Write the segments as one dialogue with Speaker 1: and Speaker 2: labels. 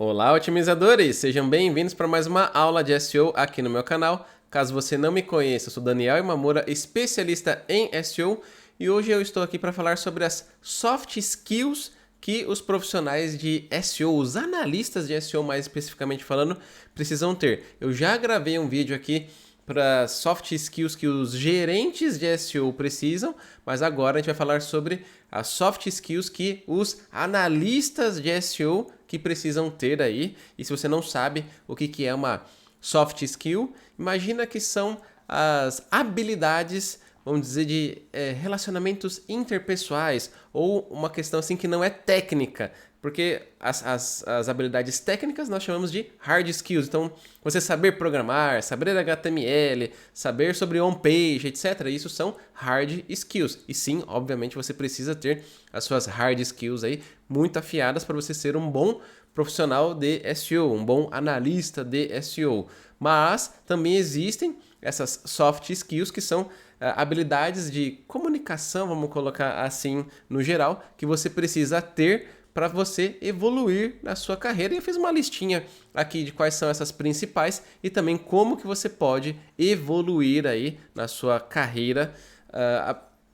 Speaker 1: Olá, otimizadores! Sejam bem-vindos para mais uma aula de SEO aqui no meu canal. Caso você não me conheça, eu sou Daniel Imamura, especialista em SEO, e hoje eu estou aqui para falar sobre as soft skills que os profissionais de SEO, os analistas de SEO mais especificamente falando, precisam ter. Eu já gravei um vídeo aqui para soft skills que os gerentes de SEO precisam, mas agora a gente vai falar sobre as soft skills que os analistas de SEO que precisam ter aí. E se você não sabe o que é uma soft skill, imagina que são as habilidades, vamos dizer, de relacionamentos interpessoais, ou uma questão assim que não é técnica, porque as habilidades técnicas nós chamamos de hard skills. Então, você saber programar, saber HTML, saber sobre on-page, etc. Isso são hard skills. E sim, obviamente, você precisa ter as suas hard skills aí muito afiadas para você ser um bom profissional de SEO, um bom analista de SEO. Mas também existem essas soft skills que são habilidades de comunicação, vamos colocar assim no geral, que você precisa ter para você evoluir na sua carreira. E eu fiz uma listinha aqui de quais são essas principais e também como que você pode evoluir aí na sua carreira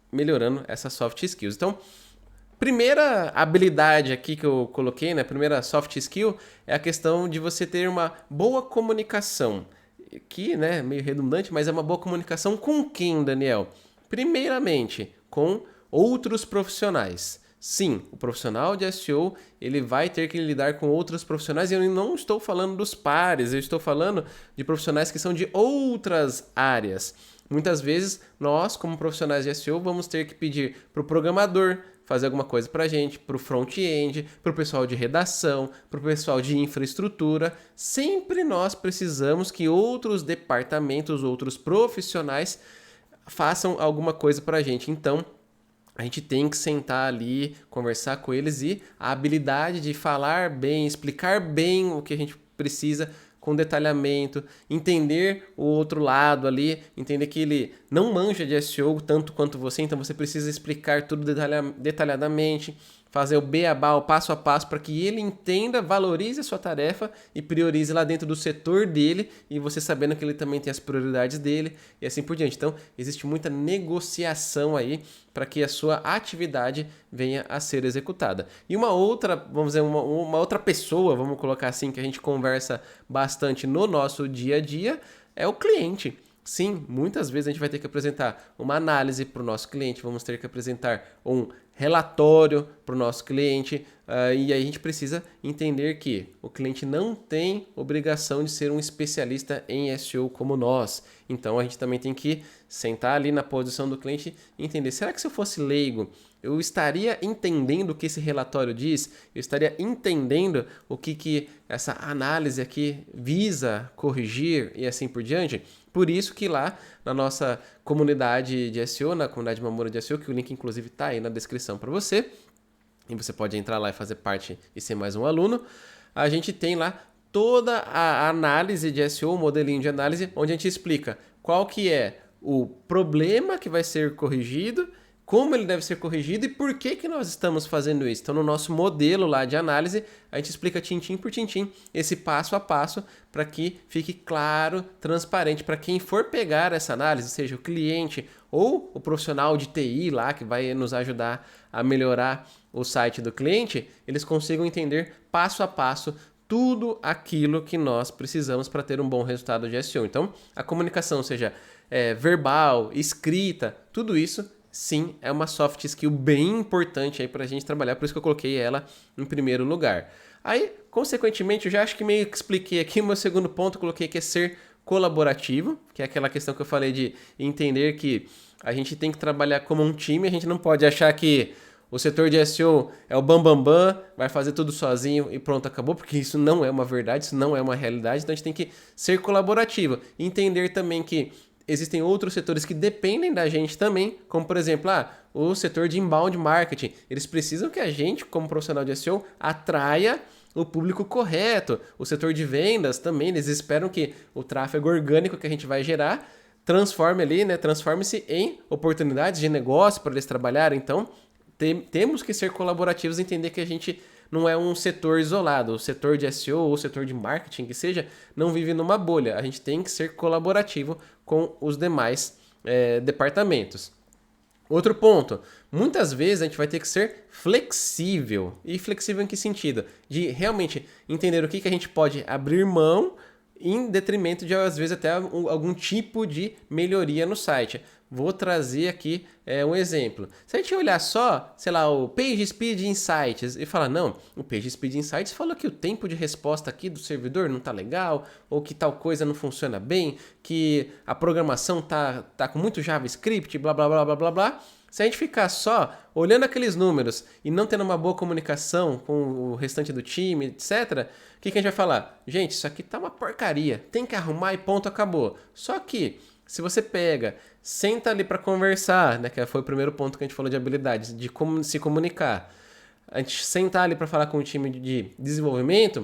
Speaker 1: melhorando essas soft skills. Então, primeira habilidade aqui que eu coloquei, né? Primeira soft skill é a questão de você ter uma boa comunicação. Que, né, meio redundante, mas é uma boa comunicação com quem, Daniel? Primeiramente, com outros profissionais. Sim, o profissional de SEO, ele vai ter que lidar com outros profissionais, e eu não estou falando dos pares, eu estou falando de profissionais que são de outras áreas. Muitas vezes, nós, como profissionais de SEO, vamos ter que pedir para o programador fazer alguma coisa para a gente, para o front-end, para o pessoal de redação, para o pessoal de infraestrutura. Sempre nós precisamos que outros departamentos, outros profissionais façam alguma coisa para a gente. Então, a gente tem que sentar ali, conversar com eles, e a habilidade de falar bem, explicar bem o que a gente precisa com detalhamento, entender o outro lado ali, entender que ele não manja de SEO tanto quanto você, então você precisa explicar tudo detalhadamente, fazer o beabá, o passo a passo, para que ele entenda, valorize a sua tarefa e priorize lá dentro do setor dele, e você sabendo que ele também tem as prioridades dele e assim por diante. Então, existe muita negociação aí para que a sua atividade venha a ser executada. E uma outra, vamos dizer, uma outra pessoa, vamos colocar assim, que a gente conversa bastante no nosso dia a dia, é o cliente. Sim, muitas vezes a gente vai ter que apresentar uma análise para o nosso cliente, vamos ter que apresentar um relatório para o nosso cliente, e aí a gente precisa entender que o cliente não tem obrigação de ser um especialista em SEO como nós. Então a gente também tem que sentar ali na posição do cliente e entender, será que se eu fosse leigo, eu estaria entendendo o que esse relatório diz? Eu estaria entendendo o que essa análise aqui visa corrigir e assim por diante? Por isso que lá na nossa comunidade de SEO, na comunidade Imamura de SEO, que o link inclusive está aí na descrição para você, e você pode entrar lá e fazer parte e ser mais um aluno, a gente tem lá toda a análise de SEO, o modelinho de análise, onde a gente explica qual que é o problema que vai ser corrigido, como ele deve ser corrigido e por que nós estamos fazendo isso. Então, no nosso modelo lá de análise, a gente explica tintim por tintim esse passo a passo para que fique claro, transparente para quem for pegar essa análise, seja o cliente ou o profissional de TI lá que vai nos ajudar a melhorar o site do cliente, eles consigam entender passo a passo tudo aquilo que nós precisamos para ter um bom resultado de SEO. Então, a comunicação, seja verbal, escrita, tudo isso, sim, é uma soft skill bem importante aí para a gente trabalhar, por isso que eu coloquei ela em primeiro lugar. Aí, consequentemente, eu já acho que meio que expliquei aqui o meu segundo ponto, eu coloquei que é ser colaborativo, que é aquela questão que eu falei de entender que a gente tem que trabalhar como um time, a gente não pode achar que o setor de SEO é o bambambam, vai fazer tudo sozinho e pronto, acabou, porque isso não é uma verdade, isso não é uma realidade, então a gente tem que ser colaborativo, entender também que existem outros setores que dependem da gente também, como por exemplo, o setor de inbound marketing. Eles precisam que a gente, como profissional de SEO, atraia o público correto. O setor de vendas também, eles esperam que o tráfego orgânico que a gente vai gerar transforme-se em oportunidades de negócio para eles trabalharem. Então, temos que ser colaborativos e entender que a gente não é um setor isolado. O setor de SEO ou o setor de marketing, que seja, não vive numa bolha. A gente tem que ser colaborativo com os demais departamentos. Outro ponto, muitas vezes a gente vai ter que ser flexível. E flexível em que sentido? De realmente entender o que a gente pode abrir mão em detrimento de, às vezes, até algum tipo de melhoria no site. Vou trazer aqui um exemplo. Se a gente olhar só, sei lá, o PageSpeed Insights e falar, não, o PageSpeed Insights falou que o tempo de resposta aqui do servidor não tá legal, ou que tal coisa não funciona bem, que a programação tá com muito JavaScript, blá, blá, blá, blá, blá, blá. Se a gente ficar só olhando aqueles números e não tendo uma boa comunicação com o restante do time, etc., o que a gente vai falar? Gente, isso aqui tá uma porcaria, tem que arrumar e ponto, acabou. Só que, se você pega, senta ali para conversar, né, que foi o primeiro ponto que a gente falou de habilidades, de como se comunicar. A gente sentar ali para falar com o time de desenvolvimento,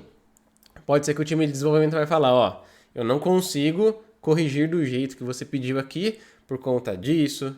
Speaker 1: pode ser que o time de desenvolvimento vai falar, ó, eu não consigo corrigir do jeito que você pediu aqui, por conta disso.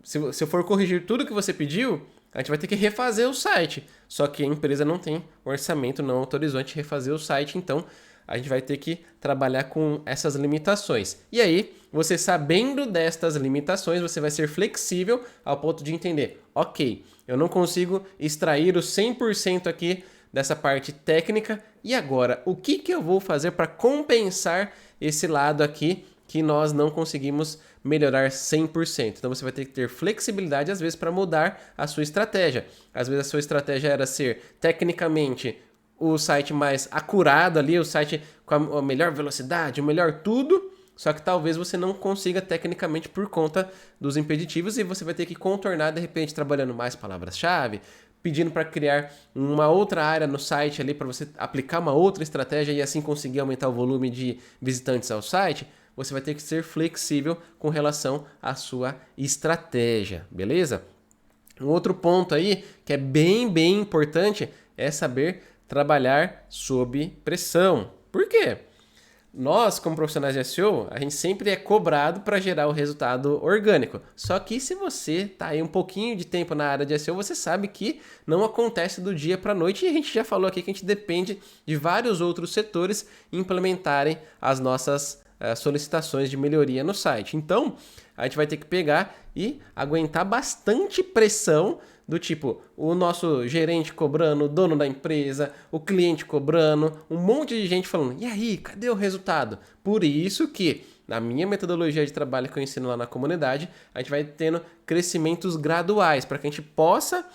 Speaker 1: Se eu for corrigir tudo que você pediu, a gente vai ter que refazer o site. Só que a empresa não tem orçamento, não autorizou a gente refazer o site, então a gente vai ter que trabalhar com essas limitações. E aí, você sabendo destas limitações, você vai ser flexível ao ponto de entender, ok, eu não consigo extrair o 100% aqui dessa parte técnica, e agora, o que eu vou fazer para compensar esse lado aqui que nós não conseguimos melhorar 100%. Então você vai ter que ter flexibilidade às vezes para mudar a sua estratégia. Às vezes a sua estratégia era ser tecnicamente o site mais acurado ali, o site com a melhor velocidade, o melhor tudo, só que talvez você não consiga tecnicamente por conta dos impeditivos e você vai ter que contornar de repente trabalhando mais palavras-chave, pedindo para criar uma outra área no site ali para você aplicar uma outra estratégia e assim conseguir aumentar o volume de visitantes ao site. Você vai ter que ser flexível com relação à sua estratégia, beleza? Um outro ponto aí que é bem importante é saber trabalhar sob pressão. Por quê? Nós, como profissionais de SEO, a gente sempre é cobrado para gerar o resultado orgânico. Só que se você está aí um pouquinho de tempo na área de SEO, você sabe que não acontece do dia para a noite e a gente já falou aqui que a gente depende de vários outros setores implementarem as nossas solicitações de melhoria no site. Então, a gente vai ter que pegar e aguentar bastante pressão do tipo, o nosso gerente cobrando, o dono da empresa, o cliente cobrando, um monte de gente falando, e aí, cadê o resultado? Por isso que, na minha metodologia de trabalho que eu ensino lá na comunidade, a gente vai tendo crescimentos graduais, para que a gente possa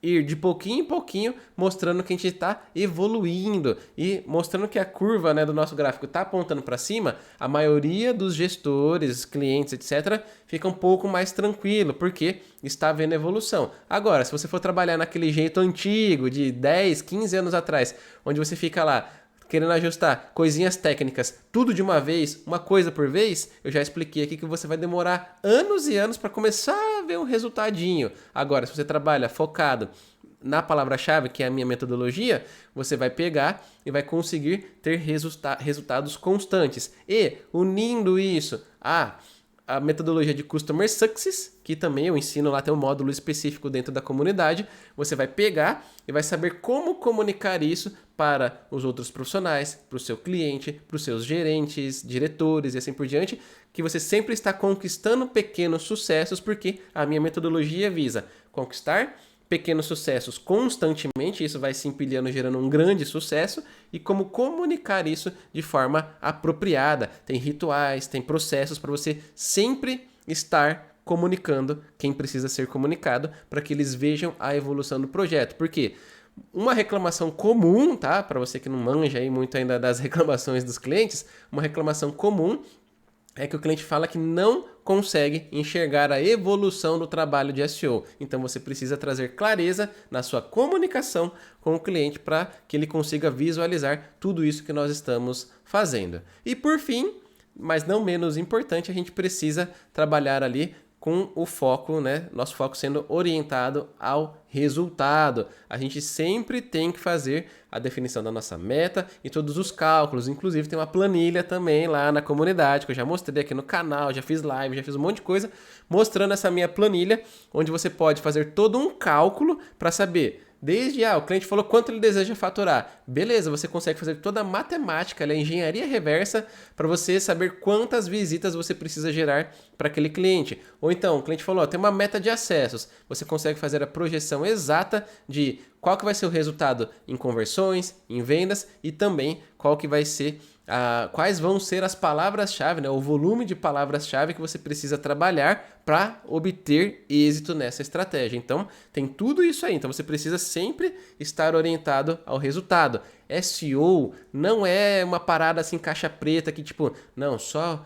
Speaker 1: ir de pouquinho em pouquinho mostrando que a gente está evoluindo e mostrando que a curva, né, do nosso gráfico está apontando para cima, a maioria dos gestores, clientes, etc., fica um pouco mais tranquilo, porque está vendo evolução. Agora, se você for trabalhar naquele jeito antigo, de 10, 15 anos atrás, onde você fica lá querendo ajustar coisinhas técnicas, tudo de uma vez, uma coisa por vez, eu já expliquei aqui que você vai demorar anos e anos para começar a ver um resultadinho. Agora, se você trabalha focado na palavra-chave, que é a minha metodologia, você vai pegar e vai conseguir ter resultados constantes. E, unindo isso a metodologia de Customer Success, que também eu ensino lá, tem um módulo específico dentro da comunidade, você vai pegar e vai saber como comunicar isso para os outros profissionais, para o seu cliente, para os seus gerentes, diretores e assim por diante, que você sempre está conquistando pequenos sucessos, porque a minha metodologia visa conquistar pequenos sucessos constantemente, isso vai se empilhando, gerando um grande sucesso, e como comunicar isso de forma apropriada. Tem rituais, tem processos para você sempre estar comunicando quem precisa ser comunicado para que eles vejam a evolução do projeto. Porque uma reclamação comum, tá? Para você que não manja aí muito ainda das reclamações dos clientes, uma reclamação comum é que o cliente fala que não consegue enxergar a evolução do trabalho de SEO. Então você precisa trazer clareza na sua comunicação com o cliente para que ele consiga visualizar tudo isso que nós estamos fazendo. E por fim, mas não menos importante, a gente precisa trabalhar ali com o foco, né? Nosso foco sendo orientado ao resultado. A gente sempre tem que fazer a definição da nossa meta e todos os cálculos. Inclusive tem uma planilha também lá na comunidade, que eu já mostrei aqui no canal, já fiz live, já fiz um monte de coisa, mostrando essa minha planilha, onde você pode fazer todo um cálculo para saber Desde, o cliente falou quanto ele deseja faturar. Beleza, você consegue fazer toda a matemática, a engenharia reversa, para você saber quantas visitas você precisa gerar para aquele cliente. Ou então, o cliente falou, tem uma meta de acessos. Você consegue fazer a projeção exata de qual que vai ser o resultado em conversões, em vendas e também qual que vai ser quais vão ser as palavras-chave, né, o volume de palavras-chave que você precisa trabalhar para obter êxito nessa estratégia. Então, tem tudo isso aí. Então, você precisa sempre estar orientado ao resultado. SEO não é uma parada assim caixa preta que tipo, não, só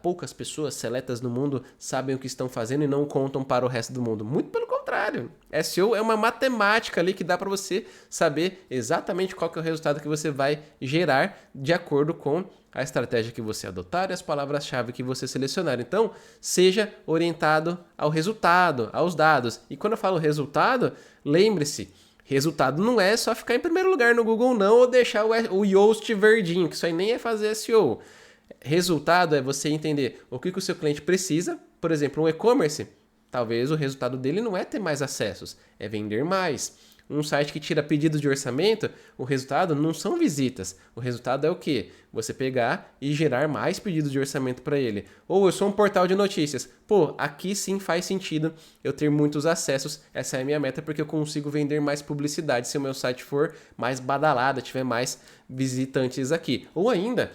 Speaker 1: poucas pessoas seletas no mundo sabem o que estão fazendo e não contam para o resto do mundo. Muito pelo contrário. SEO é uma matemática ali que dá para você saber exatamente qual que é o resultado que você vai gerar de acordo com a estratégia que você adotar e as palavras-chave que você selecionar. Então, seja orientado ao resultado, aos dados. E quando eu falo resultado, lembre-se, resultado não é só ficar em primeiro lugar no Google não ou deixar o Yoast verdinho, que isso aí nem é fazer SEO. Resultado é você entender o que o seu cliente precisa. Por exemplo, um e-commerce, talvez o resultado dele não é ter mais acessos, é vender mais. Um site que tira pedidos de orçamento, o resultado não são visitas. O resultado é o quê? Você pegar e gerar mais pedidos de orçamento para ele. Ou eu sou um portal de notícias. Pô, aqui sim faz sentido eu ter muitos acessos. Essa é a minha meta porque eu consigo vender mais publicidade se o meu site for mais badalado, tiver mais visitantes aqui. Ou ainda,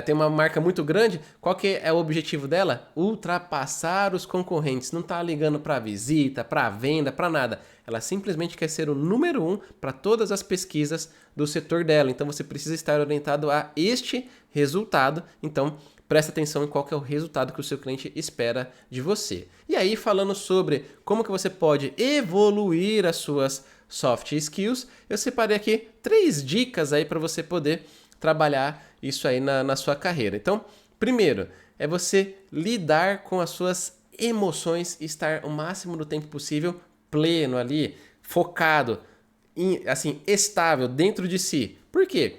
Speaker 1: tem uma marca muito grande, qual que é o objetivo dela? Ultrapassar os concorrentes. Não está ligando para visita, para venda, para nada. Ela simplesmente quer ser o número 1 para todas as pesquisas do setor dela. Então você precisa estar orientado a este resultado. Então presta atenção em qual que é o resultado que o seu cliente espera de você. E aí, falando sobre como que você pode evoluir as suas soft skills, eu separei aqui 3 dicas aí para você poder trabalhar isso aí na sua carreira. Então, primeiro, é você lidar com as suas emoções e estar o máximo do tempo possível pleno ali, focado, assim, estável dentro de si. Por quê?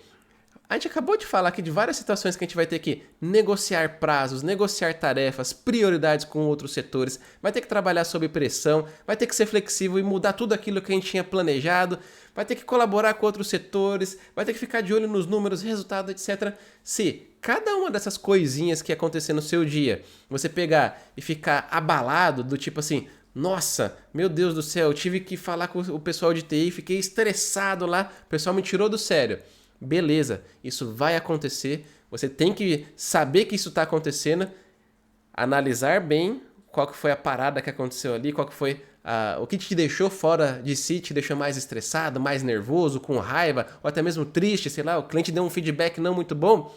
Speaker 1: A gente acabou de falar aqui de várias situações que a gente vai ter que negociar prazos, negociar tarefas, prioridades com outros setores, vai ter que trabalhar sob pressão, vai ter que ser flexível e mudar tudo aquilo que a gente tinha planejado, vai ter que colaborar com outros setores, vai ter que ficar de olho nos números, resultado, etc. Se cada uma dessas coisinhas que acontecer no seu dia, você pegar e ficar abalado, do tipo assim, nossa, meu Deus do céu, eu tive que falar com o pessoal de TI, fiquei estressado lá, o pessoal me tirou do sério. Beleza, isso vai acontecer, você tem que saber que isso está acontecendo, analisar bem qual que foi a parada que aconteceu ali, qual que foi o que te deixou fora de si, te deixou mais estressado, mais nervoso, com raiva, ou até mesmo triste, sei lá, o cliente deu um feedback não muito bom.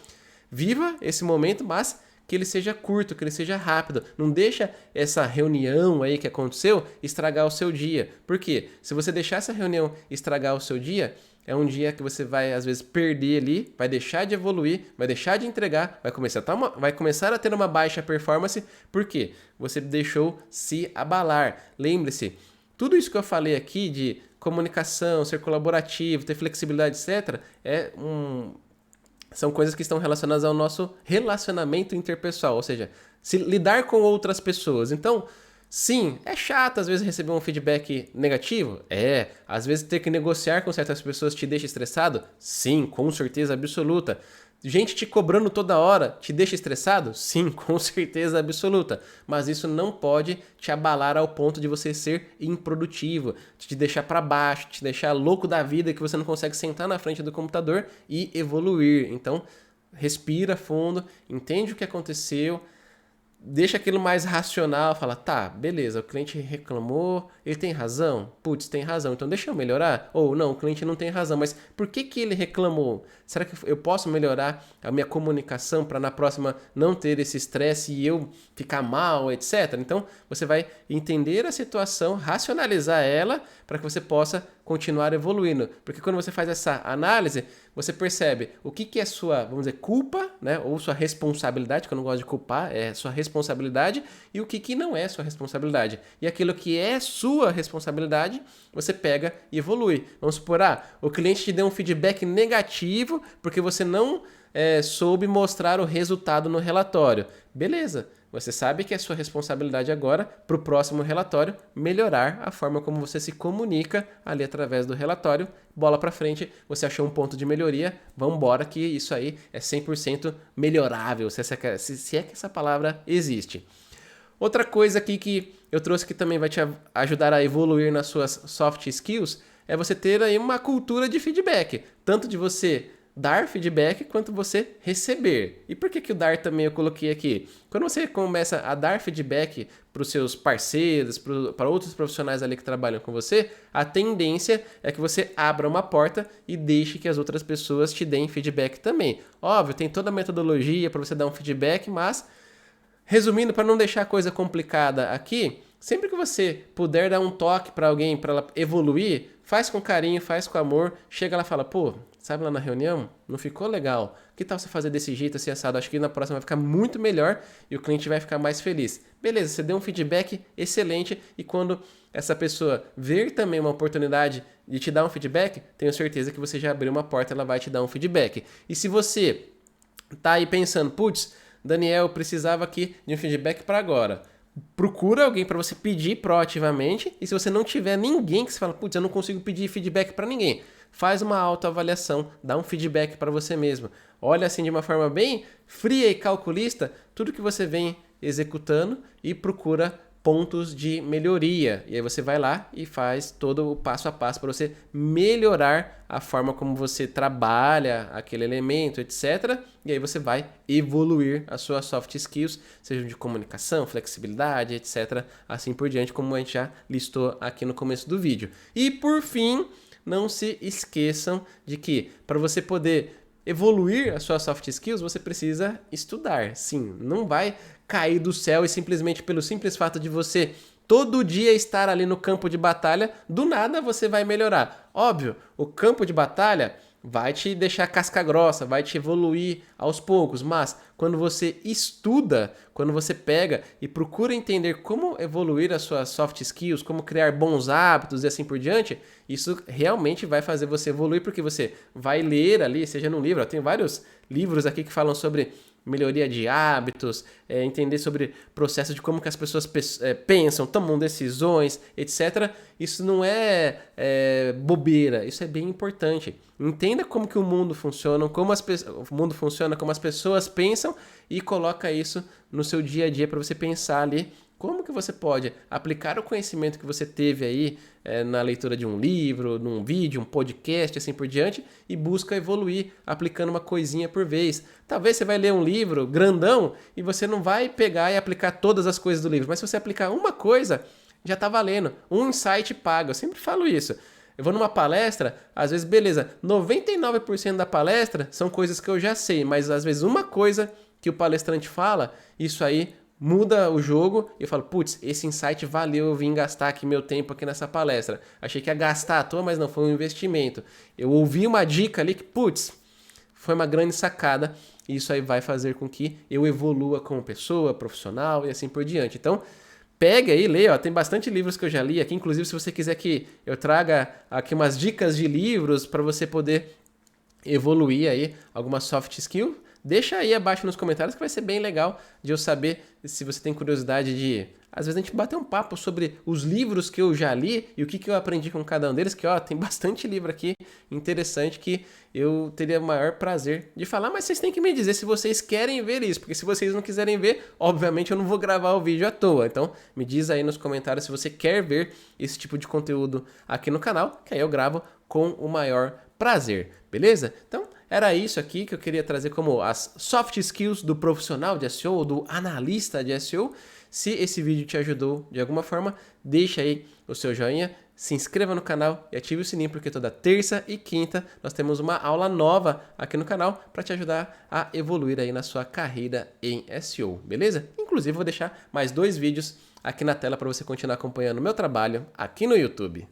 Speaker 1: Viva esse momento, mas que ele seja curto, que ele seja rápido. Não deixa essa reunião aí que aconteceu estragar o seu dia. Por quê? Se você deixar essa reunião estragar o seu dia, é um dia que você vai, às vezes, perder ali, vai deixar de evoluir, vai deixar de entregar, vai começar a ter uma baixa performance. Por quê? Você deixou se abalar. Lembre-se, tudo isso que eu falei aqui de comunicação, ser colaborativo, ter flexibilidade, etc., são coisas que estão relacionadas ao nosso relacionamento interpessoal, ou seja, se lidar com outras pessoas. Então, sim, é chato às vezes receber um feedback negativo? É. Às vezes ter que negociar com certas pessoas te deixa estressado? Sim, com certeza absoluta. Gente te cobrando toda hora te deixa estressado? Sim, com certeza absoluta. Mas isso não pode te abalar ao ponto de você ser improdutivo, te deixar para baixo, te deixar louco da vida que você não consegue sentar na frente do computador e evoluir. Então, respira fundo, entende o que aconteceu, deixa aquilo mais racional, fala, tá, beleza, o cliente reclamou, ele tem razão? Putz, tem razão, então deixa eu melhorar? Ou não, o cliente não tem razão, mas por que ele reclamou? Será que eu posso melhorar a minha comunicação para na próxima não ter esse estresse e eu ficar mal, etc? Então, você vai entender a situação, racionalizar ela para que você possa continuar evoluindo. Porque quando você faz essa análise, você percebe o que é sua, vamos dizer, culpa, né? Ou sua responsabilidade, que eu não gosto de culpar, é sua responsabilidade, e o que não é sua responsabilidade. E aquilo que é sua responsabilidade, você pega e evolui. Vamos supor, o cliente te deu um feedback negativo porque você não soube mostrar o resultado no relatório. Beleza, Você sabe que é sua responsabilidade agora, para o próximo relatório, melhorar a forma como você se comunica ali através do relatório. Bola para frente, você achou um ponto de melhoria, vamos embora que isso aí é 100% melhorável, se é que essa palavra existe. Outra coisa aqui que eu trouxe que também vai te ajudar a evoluir nas suas soft skills é você ter aí uma cultura de feedback, tanto de você dar feedback quanto você receber. E por que o dar também eu coloquei aqui? Quando você começa a dar feedback para os seus parceiros, para outros profissionais ali que trabalham com você, a tendência é que você abra uma porta e deixe que as outras pessoas te deem feedback também. Óbvio, tem toda a metodologia para você dar um feedback, mas resumindo, para não deixar a coisa complicada aqui, sempre que você puder dar um toque para alguém para ela evoluir, faz com carinho, faz com amor, chega lá e fala, pô, sabe lá na reunião? Não ficou legal? Que tal você fazer desse jeito, assim, assado? Acho que na próxima vai ficar muito melhor e o cliente vai ficar mais feliz. Beleza, você deu um feedback excelente e quando essa pessoa ver também uma oportunidade de te dar um feedback, tenho certeza que você já abriu uma porta, ela vai te dar um feedback. E se você tá aí pensando, putz, Daniel, eu precisava aqui de um feedback para agora. Procura alguém para você pedir proativamente e se você não tiver ninguém que você fala, putz, eu não consigo pedir feedback para ninguém, faz uma autoavaliação, dá um feedback para você mesmo. Olha assim de uma forma bem fria e calculista tudo que você vem executando e procura pontos de melhoria. E aí você vai lá e faz todo o passo a passo para você melhorar a forma como você trabalha aquele elemento, etc. E aí você vai evoluir as suas soft skills, seja de comunicação, flexibilidade, etc. Assim por diante, como a gente já listou aqui no começo do vídeo. E por fim, não se esqueçam de que para você poder evoluir as suas soft skills, você precisa estudar. Sim, não vai cair do céu e simplesmente pelo simples fato de você todo dia estar ali no campo de batalha, do nada você vai melhorar. Óbvio, o campo de batalha vai te deixar casca grossa, vai te evoluir aos poucos, mas quando você estuda, quando você pega e procura entender como evoluir as suas soft skills, como criar bons hábitos e assim por diante, isso realmente vai fazer você evoluir, porque você vai ler ali, seja num livro, tem vários livros aqui que falam sobre melhoria de hábitos, entender sobre processo de como que as pessoas pensam, tomam decisões, etc. Isso não é bobeira, isso é bem importante. Entenda como que o mundo funciona, como o mundo funciona, como as pessoas pensam e coloca isso no seu dia a dia para você pensar ali como que você pode aplicar o conhecimento que você teve aí na leitura de um livro, num vídeo, um podcast, assim por diante, e busca evoluir aplicando uma coisinha por vez. Talvez você vai ler um livro grandão e você não vai pegar e aplicar todas as coisas do livro, mas se você aplicar uma coisa, já está valendo. Um insight paga, eu sempre falo isso. Eu vou numa palestra, às vezes, beleza, 99% da palestra são coisas que eu já sei, mas às vezes uma coisa que o palestrante fala, isso aí muda o jogo e eu falo, putz, esse insight valeu, eu vim gastar aqui meu tempo aqui nessa palestra. Achei que ia gastar à toa, mas não, foi um investimento. Eu ouvi uma dica ali que, putz, foi uma grande sacada e isso aí vai fazer com que eu evolua como pessoa, profissional e assim por diante. Então, pega aí, lê, ó, tem bastante livros que eu já li aqui, inclusive se você quiser que eu traga aqui umas dicas de livros para você poder evoluir aí alguma soft skill, deixa aí abaixo nos comentários que vai ser bem legal de eu saber se você tem curiosidade de, às vezes, a gente bater um papo sobre os livros que eu já li e o que eu aprendi com cada um deles, que ó, tem bastante livro aqui interessante que eu teria o maior prazer de falar, mas vocês têm que me dizer se vocês querem ver isso, porque se vocês não quiserem ver, obviamente eu não vou gravar o vídeo à toa. Então me diz aí nos comentários se você quer ver esse tipo de conteúdo aqui no canal, que aí eu gravo com o maior prazer, beleza? Então era isso aqui que eu queria trazer como as soft skills do profissional de SEO ou do analista de SEO. Se esse vídeo te ajudou de alguma forma, deixa aí o seu joinha, se inscreva no canal e ative o sininho, porque toda terça e quinta nós temos uma aula nova aqui no canal para te ajudar a evoluir aí na sua carreira em SEO, beleza? Inclusive vou deixar mais 2 vídeos aqui na tela para você continuar acompanhando o meu trabalho aqui no YouTube.